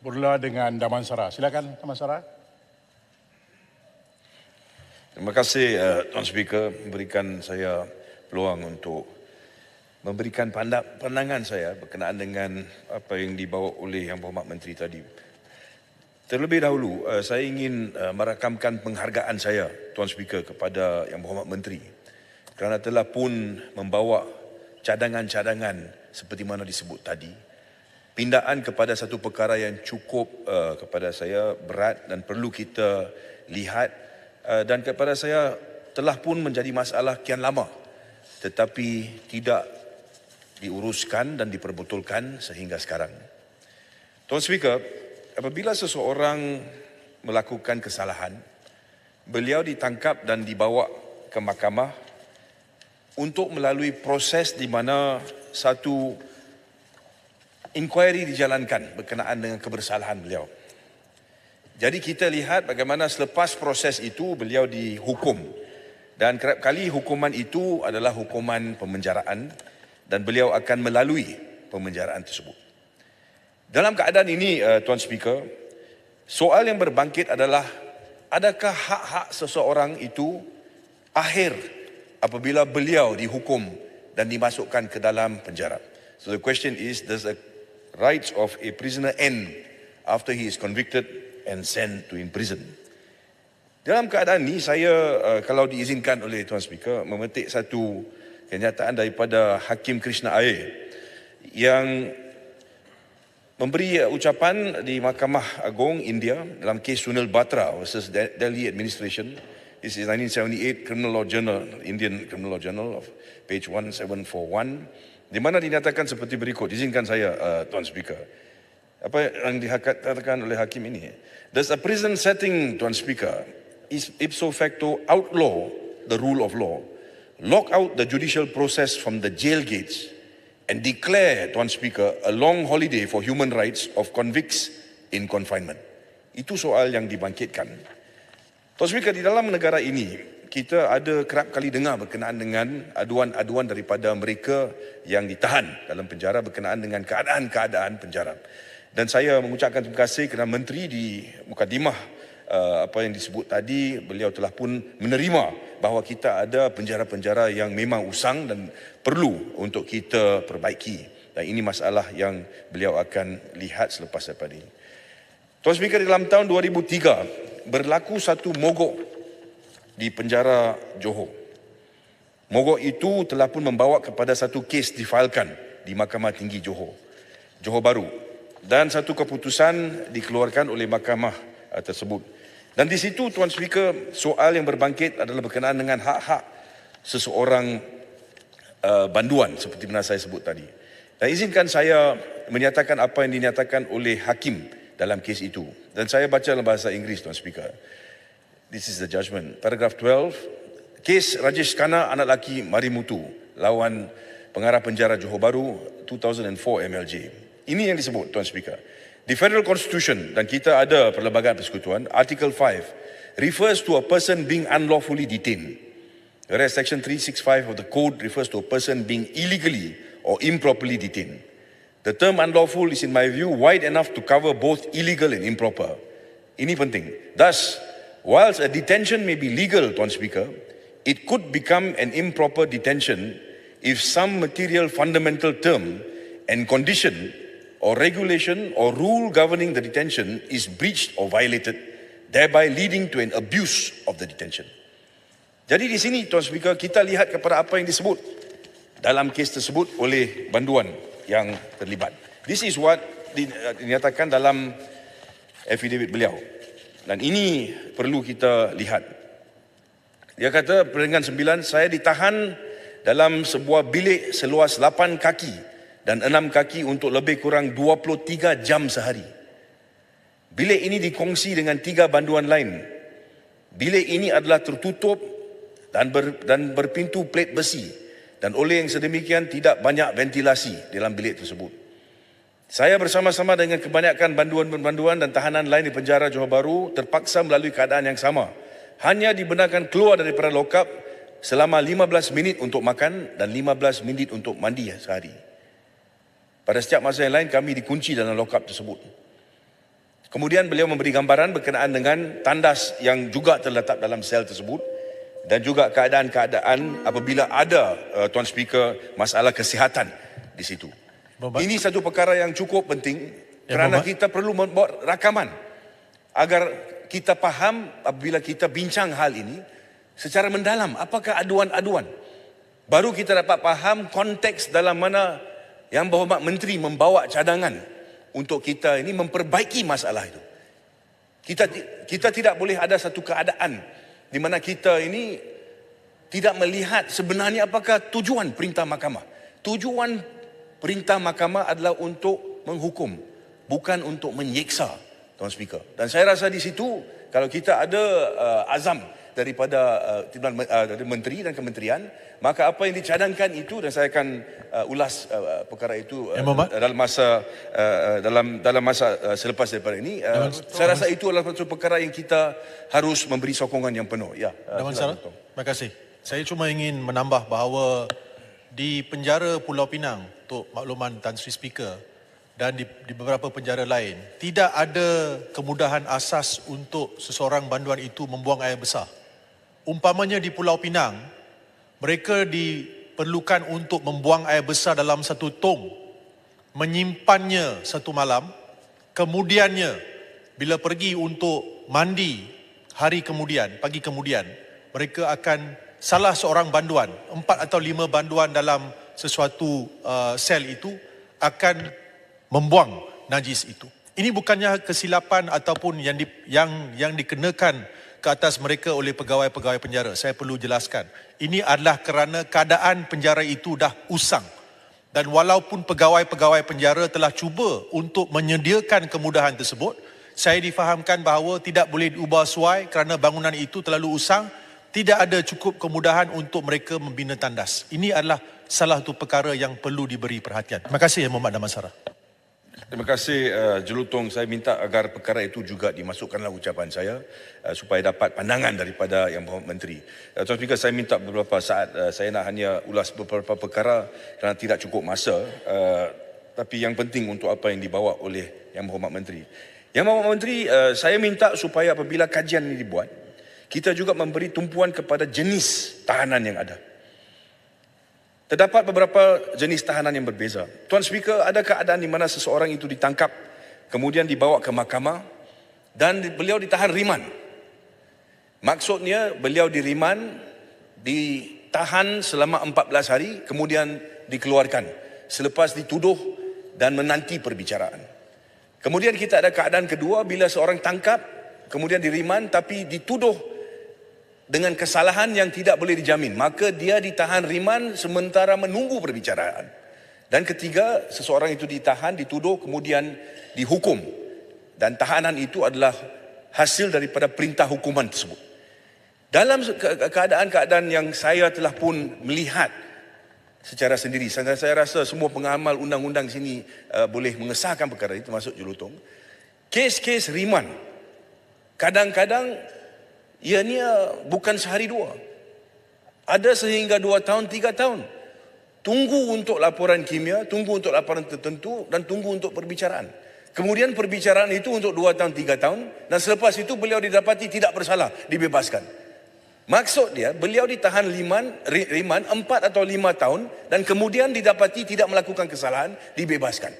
Bermula dengan Damansara. Silakan Damansara. Terima kasih Tuan Speaker memberikan saya peluang untuk memberikan pandangan saya berkenaan dengan apa yang dibawa oleh Yang Berhormat Menteri tadi. Terlebih dahulu saya ingin merakamkan penghargaan saya Tuan Speaker kepada Yang Berhormat Menteri kerana telah pun membawa cadangan-cadangan seperti mana disebut tadi. Pindaan kepada satu perkara yang cukup kepada saya berat dan perlu kita lihat dan kepada saya telah pun menjadi masalah kian lama tetapi tidak diuruskan dan diperbetulkan sehingga sekarang. Tuan Speaker, apabila seseorang melakukan kesalahan, beliau ditangkap dan dibawa ke mahkamah untuk melalui proses di mana satu inquiry dijalankan berkenaan dengan kebersalahan beliau. Jadi kita lihat bagaimana selepas proses itu beliau dihukum dan kerap kali hukuman itu adalah hukuman pemenjaraan dan beliau akan melalui pemenjaraan tersebut. Dalam keadaan ini Tuan Speaker, soal yang berbangkit adalah adakah hak-hak seseorang itu akhir apabila beliau dihukum dan dimasukkan ke dalam penjara. So the question is, does the rights of a prisoner end after he is convicted and sent to in prison? Dalam keadaan ini saya kalau diizinkan oleh Tuan Speaker memetik satu kenyataan daripada Hakim Krishna Iyer yang memberi ucapan di Mahkamah Agong India dalam kes Sunil Batra versus Delhi Administration. This is 1978 Criminal Law Journal, Indian Criminal Law Journal of page 1741. Di mana dinyatakan seperti berikut. Izinkan saya Tuan Speaker. Apa yang dikatakan oleh hakim ini? Does a prison setting, Tuan Speaker, is ipso facto outlaw the rule of law, lock out the judicial process from the jail gates, and declare, Tuan Speaker, a long holiday for human rights of convicts in confinement? Itu soal yang dibangkitkan. Tuan Speaker, di dalam negara ini, kita ada kerap kali dengar berkenaan dengan aduan-aduan daripada mereka yang ditahan dalam penjara berkenaan dengan keadaan-keadaan penjara. Dan saya mengucapkan terima kasih kerana Menteri di mukadimah apa yang disebut tadi, beliau telah pun menerima bahawa kita ada penjara-penjara yang memang usang dan perlu untuk kita perbaiki. Dan ini masalah yang beliau akan lihat selepas daripada ini. Tuan Speaker, dalam tahun 2003 berlaku satu mogok di penjara Johor. Mogok itu telah pun membawa kepada satu kes difailkan di Mahkamah Tinggi Johor Bahru. Dan satu keputusan dikeluarkan oleh mahkamah tersebut. Dan di situ Tuan Speaker, soal yang berbangkit adalah berkenaan dengan hak-hak seseorang banduan seperti mana saya sebut tadi. Dan izinkan saya menyatakan apa yang dinyatakan oleh hakim dalam kes itu. Dan saya baca dalam bahasa Inggeris, Tuan Speaker. This is the judgment. Paragraph 12, kes Rajesh Khanna anak lelaki Marimutu lawan pengarah penjara Johor Bahru 2004 MLJ. Ini yang disebut, Tuan Speaker. The Federal Constitution, dan kita ada Perlembagaan Persekutuan, Article 5, refers to a person being unlawfully detained. Whereas Section 365 of the Code refers to a person being illegally or improperly detained. The term unlawful is in my view wide enough to cover both illegal and improper. Ini penting. Thus, whilst a detention may be legal, Tuan Speaker, it could become an improper detention if some material fundamental term and condition or regulation or rule governing the detention is breached or violated, thereby leading to an abuse of the detention. Jadi di sini, Tuan Speaker, kita lihat kepada apa yang disebut dalam kes tersebut oleh banduan yang terlibat. This is what dinyatakan dalam affidavit beliau. Dan ini perlu kita lihat. Dia kata, peringkat 9, saya ditahan dalam sebuah bilik seluas 8 kaki dan 6 kaki untuk lebih kurang 23 jam sehari. Bilik ini dikongsi dengan 3 banduan lain. Bilik ini adalah tertutup dan berpintu plet besi. Dan oleh yang sedemikian tidak banyak ventilasi dalam bilik tersebut. Saya bersama-sama dengan kebanyakan banduan-banduan dan tahanan lain di penjara Johor Bahru terpaksa melalui keadaan yang sama. Hanya dibenarkan keluar daripada lokap selama 15 minit untuk makan dan 15 minit untuk mandi sehari. Pada setiap masa yang lain kami dikunci dalam lokap tersebut. Kemudian beliau memberi gambaran berkenaan dengan tandas yang juga terletak dalam sel tersebut dan juga keadaan-keadaan apabila ada Tuan Speaker masalah kesihatan di situ. Ini satu perkara yang cukup penting kerana kita perlu membuat rakaman agar kita faham apabila kita bincang hal ini secara mendalam apakah aduan-aduan. Baru kita dapat faham konteks dalam mana Yang Berhormat Menteri membawa cadangan untuk kita ini memperbaiki masalah itu. Kita tidak boleh ada satu keadaan di mana kita ini tidak melihat sebenarnya apakah tujuan perintah mahkamah. Tujuan perintah mahkamah adalah untuk menghukum, bukan untuk menyeksa, Tuan Speaker. Dan saya rasa di situ kalau kita ada azam daripada dari menteri dan kementerian, maka apa yang dicadangkan itu, dan saya akan ulas perkara itu dalam masa selepas daripada ini, saya rasa itu adalah satu perkara yang kita harus memberi sokongan yang penuh. Ya, terima kasih. Saya cuma ingin menambah bahawa di penjara Pulau Pinang, untuk makluman Tan Sri Speaker, dan di beberapa penjara lain, tidak ada kemudahan asas untuk seseorang banduan itu membuang air besar. Umpamanya di Pulau Pinang, mereka diperlukan untuk membuang air besar dalam satu tong, menyimpannya satu malam, kemudiannya bila pergi untuk mandi hari kemudian, pagi kemudian, mereka akan salah seorang banduan, 4 atau 5 banduan dalam sesuatu sel itu akan membuang najis itu. Ini bukannya kesilapan ataupun yang dikenakan ke atas mereka oleh pegawai-pegawai penjara. Saya perlu jelaskan. Ini adalah kerana keadaan penjara itu dah usang. Dan walaupun pegawai-pegawai penjara telah cuba untuk menyediakan kemudahan tersebut, saya difahamkan bahawa tidak boleh diubah suai kerana bangunan itu terlalu usang. Tidak ada cukup kemudahan untuk mereka membina tandas. Ini adalah salah satu perkara yang perlu diberi perhatian. Terima kasih, Yang Berhormat Damansara. Terima kasih Jelutong. Saya minta agar perkara itu juga dimasukkan dalam ucapan saya supaya dapat pandangan daripada Yang Berhormat Menteri. Tuan Speaker, saya minta beberapa saat, saya nak hanya ulas beberapa perkara kerana tidak cukup masa, tapi yang penting untuk apa yang dibawa oleh Yang Berhormat Menteri. Yang Berhormat Menteri, saya minta supaya apabila kajian ini dibuat, kita juga memberi tumpuan kepada jenis tahanan yang ada. Terdapat beberapa jenis tahanan yang berbeza. Tuan Speaker, ada keadaan di mana seseorang itu ditangkap, kemudian dibawa ke mahkamah dan beliau ditahan riman. Maksudnya beliau ditahan selama 14 hari, kemudian dikeluarkan selepas dituduh dan menanti perbicaraan. Kemudian kita ada keadaan kedua, bila seorang tangkap, kemudian diriman tapi dituduh dengan kesalahan yang tidak boleh dijamin, maka dia ditahan riman sementara menunggu perbicaraan. Dan ketiga, seseorang itu ditahan, dituduh, kemudian dihukum. Dan tahanan itu adalah hasil daripada perintah hukuman tersebut. Dalam keadaan-keadaan yang saya telah pun melihat secara sendiri, saya rasa semua pengamal undang-undang sini boleh mengesahkan perkara itu, termasuk Jelutong. Kes-kes riman, kadang-kadang ianya bukan sehari dua. Ada sehingga 2 tahun, 3 tahun. Tunggu untuk laporan kimia, tunggu untuk laporan tertentu, dan tunggu untuk perbicaraan. Kemudian perbicaraan itu untuk 2 tahun, 3 tahun, dan selepas itu beliau didapati tidak bersalah, dibebaskan. Maksud dia, beliau ditahan riman 4 atau 5 tahun, dan kemudian didapati tidak melakukan kesalahan, dibebaskan.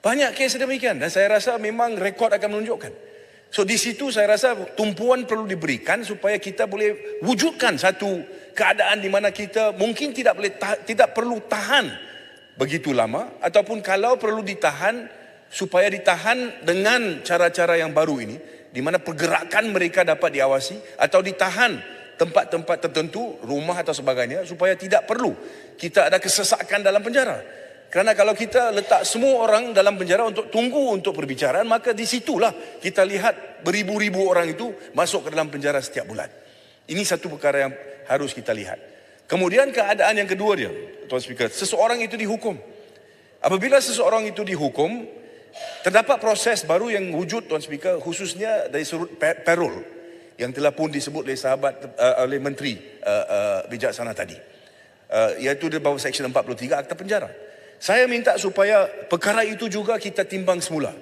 Banyak kes demikian, dan saya rasa memang rekod akan menunjukkan. So di situ saya rasa tumpuan perlu diberikan supaya kita boleh wujudkan satu keadaan di mana kita mungkin tidak perlu tahan begitu lama, ataupun kalau perlu ditahan, supaya ditahan dengan cara-cara yang baru ini, di mana pergerakan mereka dapat diawasi, atau ditahan tempat-tempat tertentu, rumah atau sebagainya, supaya tidak perlu kita ada kesesakan dalam penjara. Kerana kalau kita letak semua orang dalam penjara untuk tunggu untuk perbicaraan, maka di situlah kita lihat beribu-ribu orang itu masuk ke dalam penjara setiap bulan. Ini satu perkara yang harus kita lihat. Kemudian keadaan yang kedua dia, Tuan Speaker, seseorang itu dihukum. Apabila seseorang itu dihukum, terdapat proses baru yang wujud, Tuan Speaker, khususnya dari sudut parol yang telah pun disebut oleh oleh Menteri Bijaksana tadi, iaitu di bawah Seksyen 43 Akta Penjara. Saya minta supaya perkara itu juga kita timbang semula.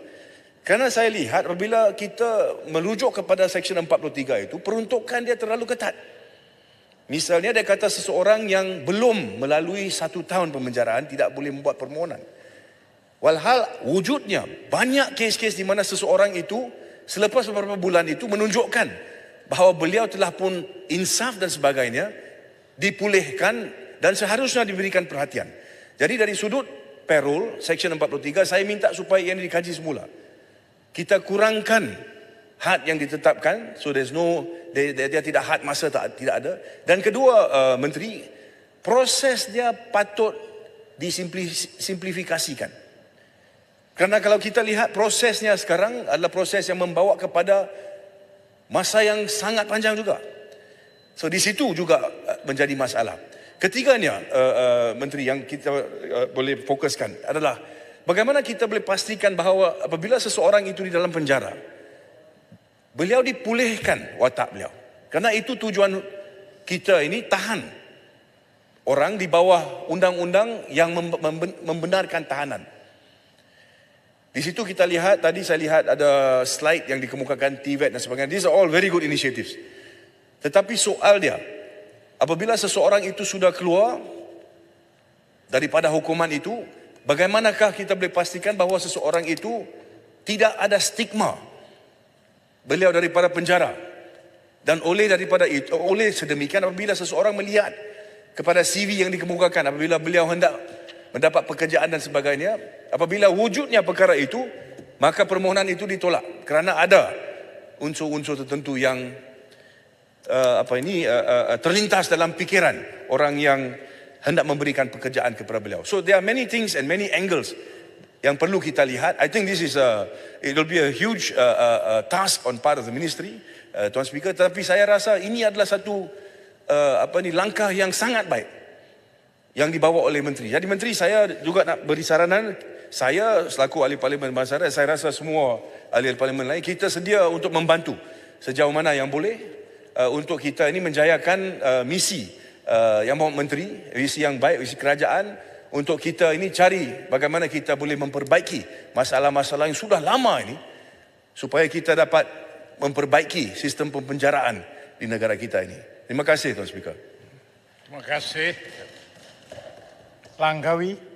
Kerana saya lihat apabila kita merujuk kepada Seksyen 43 itu, peruntukan dia terlalu ketat. Misalnya dia kata seseorang yang belum melalui 1 tahun pemenjaraan tidak boleh membuat permohonan. Walhal wujudnya banyak kes-kes di mana seseorang itu selepas beberapa bulan itu menunjukkan bahawa beliau telah pun insaf dan sebagainya, dipulihkan dan seharusnya diberikan perhatian. Jadi dari sudut parole, Seksyen 43, saya minta supaya ini dikaji semula. Kita kurangkan had yang ditetapkan, so there's no, dia tidak had masa, tidak ada. Dan kedua, Menteri, proses dia patut disimplifikasikan. Kerana kalau kita lihat prosesnya sekarang adalah proses yang membawa kepada masa yang sangat panjang juga. So di situ juga menjadi masalah. Ketiganya, Menteri, yang kita boleh fokuskan adalah bagaimana kita boleh pastikan bahawa apabila seseorang itu di dalam penjara, beliau dipulihkan watak beliau. Kerana itu tujuan kita ini, tahan orang di bawah undang-undang yang membenarkan tahanan. Di situ kita lihat, tadi saya lihat ada slide yang dikemukakan TVET dan sebagainya. These are all very good initiatives. Tetapi soal dia, apabila seseorang itu sudah keluar daripada hukuman itu, bagaimanakah kita boleh pastikan bahawa seseorang itu tidak ada stigma beliau daripada penjara? Dan oleh sedemikian, apabila seseorang melihat kepada CV yang dikemukakan, apabila beliau hendak mendapat pekerjaan dan sebagainya, apabila wujudnya perkara itu, maka permohonan itu ditolak kerana ada unsur-unsur tertentu yang terlintas dalam fikiran orang yang hendak memberikan pekerjaan kepada beliau. So there are many things and many angles yang perlu kita lihat. I think this is it will be a huge task on part of the ministry, Tuan Speaker. Tetapi saya rasa ini adalah satu langkah yang sangat baik yang dibawa oleh Menteri. Jadi Menteri, saya juga nak beri saranan. Saya selaku ahli parlimen Damansara, saya rasa semua ahli parlimen lain, kita sedia untuk membantu sejauh mana yang boleh untuk kita ini menjayakan misi yang Bapak Menteri, misi yang baik, misi kerajaan, untuk kita ini cari bagaimana kita boleh memperbaiki masalah-masalah yang sudah lama ini, supaya kita dapat memperbaiki sistem pempenjaraan di negara kita ini. Terima kasih, Tuan Speaker. Terima kasih. Langkawi.